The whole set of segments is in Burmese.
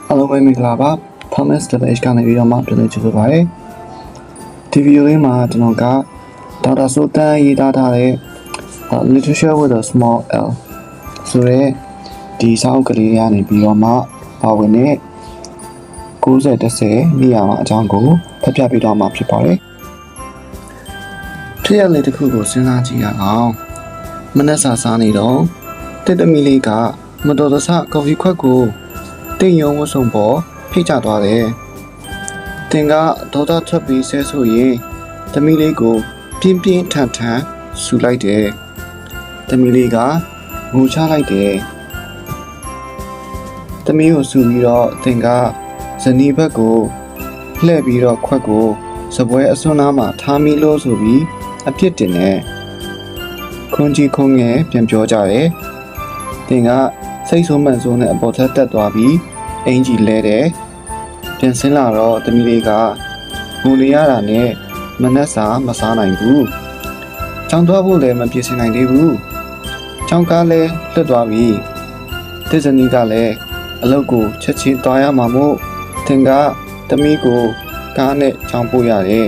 Hello ပဲမင်္ဂလာပါ Thomas Devage ကနေပြီးတော့မှပြန်လည်ကြိုဆိုပါရစေ။ ဒီဗီဒီယိုလေးမှာကျွန်တော်ကဒေါက်တာဆိုတန်းရေးသားထားတဲ့ Literature with a small L ဆိုတဲ့ဒီစာအုပ်ကလေးတွေကနေပြီးတော့မှပါဝင်တဲ့90-10နေရာမှာအကြောင်းကိုဖတ်ပြပေးတော့မှာဖြစ်ပါတယ်။ဖြစ်ရလေးတစ်ခုကိုစဉ်းစားကြည့်ရအောင်။မနက်စာစားနေတော့တစ်သမီးလေးကမတော်တဆကော်ဖီခွက်ကိုတင်ယုံဝဆုံပေါ်ဖိတ်ချသွားတယ်။တင်ကဒေါသထွက်ပြီးဆဲဆိုရင်သမီးလေးကိုပြင်းပြင်းထန်ထန်ဆူလိုက်တယ်။သမီးလေးကငိုချလိုက်တယ်။သမီးကိုဆူပြီးတော့တင်ကဇနီးဘက်ကိုလှည့်ပြီးတော့ခွက်ကိုစပွဲအစွန်းနားမှာထားမိလို့ဆိုပြီးအပြစ်တင်တယ်။ခွန်ကြီးခုံငယ်ပြန်ပြောကြတယ်။တင်ကစိတ်ဆိုးမှန်ဆိုးနဲ့အပေါ်ထက်တက်သွားပြီးအင်ကြီးလဲတယ်ပြန်ဆင်းလာတော့သမီးလေးကငိုနေရတာနဲ့မနှက်စာမစားနိုင်ဘူးကျောင်းသွားဖို့လည်းမပြေစင်နိုင်သေးဘူးကျောင်းကားလည်းလွတ်သွားပြီတစ်စနီးကလည်းအလုပ်ကိုချက်ချင်းသွားရမှာမို့သင်ကသမီးကိုကားနဲ့ကျောင်းပို့ရတယ်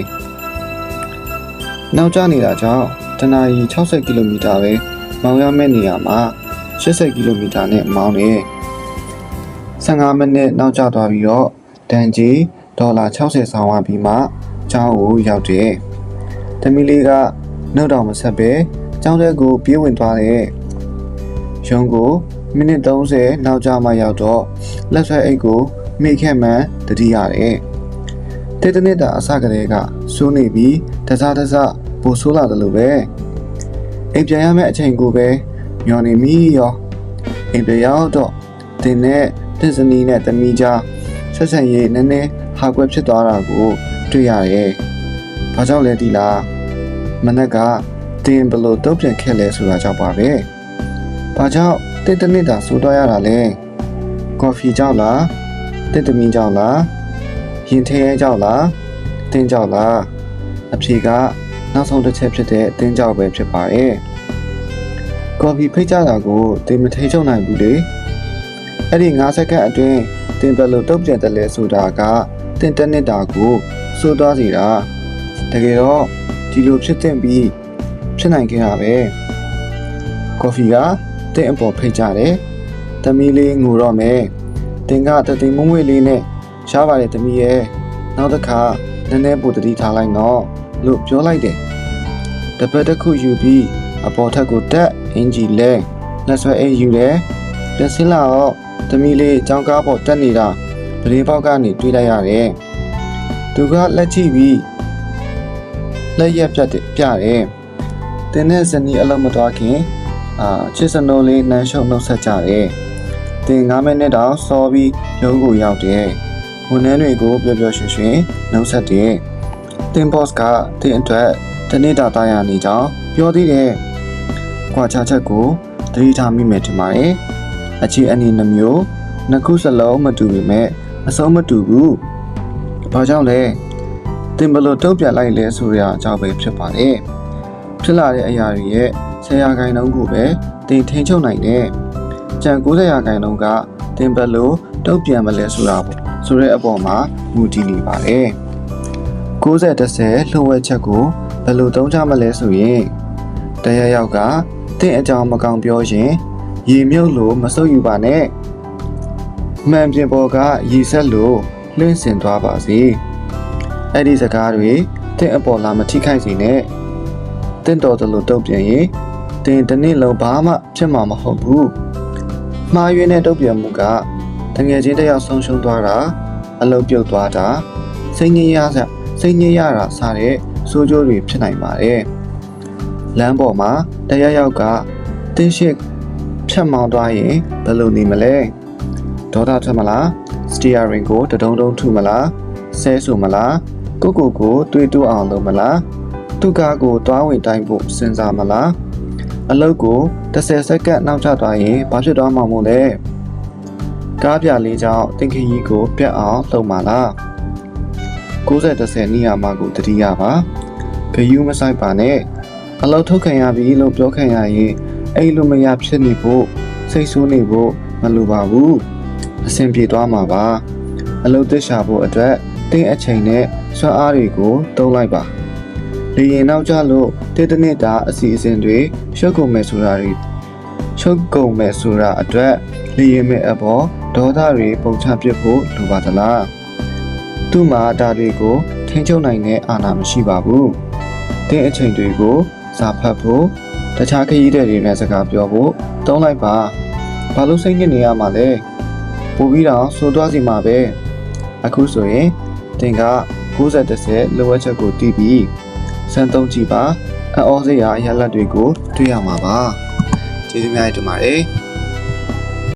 နောက်ကျနေတာကြောင့်တနာရီ60ကီလိုမီတာပဲမောင်းရမယ့်နေရာမှာ80ကီလိုမီတာနဲ့မောင်းနေ15မိနစ်နောက်ကျသွားပြီးတော့တန်ကြီးဒေါ်လာ60ဆောင်ရပြီးမှကျောင်းကိုရောက်တယ်။သမီးလေးကနှုတ်တော်မဆက်ပဲကျောင်းထဲကိုပြေးဝင်သွားတယ်။ရုံးကိုမိနစ်30နောက်ကျမှရောက်တော့လက်ဆွဲအိတ်ကိုမိခဲ့မှန်တတိရတယ်။တစ်နှစ်တာအစကတည်းကစိုးနေပြီးတစားပိုဆိုးလာတယ်လို့ပဲ။အိမ်ပြန်ရမယ့်အချိန်ကိုပဲမျောနေမိရောအိမ်ပြန်ရောက်တော့တင်နဲ့တစ်စနီးနဲ့သမီးကြားဆက်ဆံရေးနည်းနည်းဟာကွက်ဖြစ်သွားတာကိုတွေ့ရတယ်။ဘာကြောင့်လဲဒီလားမနက်ကတင်ဘလို့တုံ့ပြန်ခဲ့လဲဆိုတာကြောင့်ပါပဲ။ဘာကြောင့်တစ်နှစ်တာဆိုတော့ရတာလဲ။ကော်ဖီကြောင့်လားတစ်သမီးကြောင့်လားရင်ထဲကြောင့်လားတင်းကြောင့်လားအဖြေကနောက်ဆုံးတစ်ချက်ဖြစ်တဲ့တင်းကြောင့်ပဲဖြစ်ပါရဲ့။ကော်ဖီဖိတ်ကြတာကိုတင်မထိချုံနိုင်ဘူးလေအဲ့ဒီ9စက္ကန့်အတွင်းတင်ဘယ်လိုတုံ့ပြန်တယ်လဲဆိုတာကတင်တက်နေတာကိုစိုးသွားစေတာတကယ်တော့ဒီလိုဖြစ်တင်ပြီးဖြစ်နိုင်ခဲ့တာပဲကော်ဖီကတင်အပေါ်ဖိတ်ကြတယ်သမီးလေးငိုတော့မယ်တင်ကတသိမ့်မွေ့မွေ့လေးနဲ့ရှားပါတယ်သမီးရဲ့နောက်တစ်ခါနည်းနည်းပိုတတိထားလိုက်တော့လို့ပြောလိုက်တယ်တပတ်တစ်ခုယူပြီးအပေါ်ထက်ကိုတက်အင်ဂျီလဲလက်ဆွဲအိမ်ယူတယ်ပြန်ဆင်းလာတော့သမီးလေးကြောင်းကားပေါ်တက်နေတာပရင်းပေါက်ကနေတွေးလိုက်ရတယ်သူကလက်ကြည့်ပြီးလက်ရက်ပြတယ်တင်းနဲ့ဇနီးအလုံးမသွားခင်ချစ်စနိုးလေးနန်းရှုံနှုတ်ဆက်ကြတယ်တင်း9မိနစ်တော့စောပြီးရုံးကိုရောက်တယ်ဝန်ထမ်းတွေကိုပျော်ပျော်ရွှင်ရွှင်နှုတ်ဆက်တယ်တင်းဘော့စ်ကတင်းအတွက်တနေ့တာတာယာနေကြောင်းပြောသေးတယ်ကွာခြားချက်ကိုသတိထားမိမယ်ထင်ပါတယ်အခြေအနေနှမျိုးနှစ်ခုစလုံးမတူပေမဲ့အဆုံးမတူဘူး။ဘာကြောင့်လဲ။တင်ဘလို့တုံ့ပြန်လိုက်လဲဆိုတဲ့အကြောင်းပဲဖြစ်ပါတယ်။ဖြစ်လာတဲ့အရာတွေရဲ့10%ကိုပဲတင်ထိန်ချုပ်နိုင်တယ်။ကျန်90%ကတင်ဘလို့တုံ့ပြန်မလဲဆိုတာပေါ့။ဆိုတဲ့အပေါ်မှာမူတည်နေပါတယ်။90-10လှုပ်ဝက်ချက်ကိုဘယ်လိုသုံးချမလဲဆိုရင်တရားရောက်ကတင်အကြောင်းမကောင်းပြောရင်ရေမြုပ်လို့မဆုပ်ယူပါနဲ့မှန်ပြင်ပေါ်ကရေဆက်လို့လှင့်စင်သွားပါစေအဲ့ဒီစကားတွေတင့်အပေါ်လာမထိခိုက်စေနဲ့တင့်တော်တယ်လို့တုံ့ပြန်ရင်တင်တစ်နေ့လုံးဘာမှဖြစ်မှာမဟုတ်ဘူးမှားယွင်းတဲ့တုံ့ပြန်မှုကတငယ်ချင်းတစ်ယောက်ဆုံးရှုံးသွားတာအလုံးပြုတ်သွားတာစိတ်ညစ်ရတာစတဲ့ဆိုးကျိုးတွေဖြစ်နိုင်ပါတယ်လမ်းပေါ်မှာတရားရောက်ကတင်းရှိဖြတ်မောင်းသွားရင်ဘယ်လိုနေမလဲဒေါသထွက်မလားစတီယာရင်ကိုတုံထုမလားဆဲဆိုမလားကိုတွေးတိုးအောင်လုပ်မလားသူ့ကားကိုတွားဝင်တိုင်းဖို့စဉ်းစားမလားအလုပ်ကို10စက္ကန့်နောက်ကျသွားရင်ဘာဖြစ်သွားမှာမို့လဲကားပြလေးကြောင့်တင်ခရီးကိုပြတ်အောင်လုပ်မှာလား90-10နေရာမှာကိုတတိယပါဂယူးမဆိုင်ပါနဲ့အလုပ်ထုတ်ခံရပြီလို့ပြောခံရရင်အဲ့လိုမရဖြစ်နေဖို့စိတ်ဆိုးနေဖို့မလိုပါဘူး အဆင်ပြေသွားမှာပါအလုပ်သစ်ရှာဖို့အတွက်တင်းအချိန်နဲ့စွမ်းအားတွေကိုသုံးလိုက်ပါလေရင်နောက်ကျလို့တစ်တနစ်တာအစီအစဉ်တွေရှုပ်ကုန်မယ်ဆိုတာအတွက်လေရင်မဲ့အပေါ်ဒေါသတွေပုံချပစ်ဖို့လိုပါသလားသူ့မှာဒါတွေကိုထိန်းချုပ်နိုင်တဲ့အာဏာမရှိပါဘူးတင်းအချိန်တွေကိုစာဖတ်ဖို့တခြားခရီးသည်တွေနဲ့စကားပြောဖို့သုံးလိုက်ပါဘာလို့စိတ်ညစ်နေရမှာလဲပို့ပြီးတော့ဆိုသွားစီမှာပဲအခုဆိုရင်တင်က90-10လိုအပ်ချက်ကိုတီးပြီးစမ်းသုံးကြည့်ပါအော်စရာရလဒ်တွေကိုတွေ့ရမှာပါကျေးဇူးများတင်ပါတယ်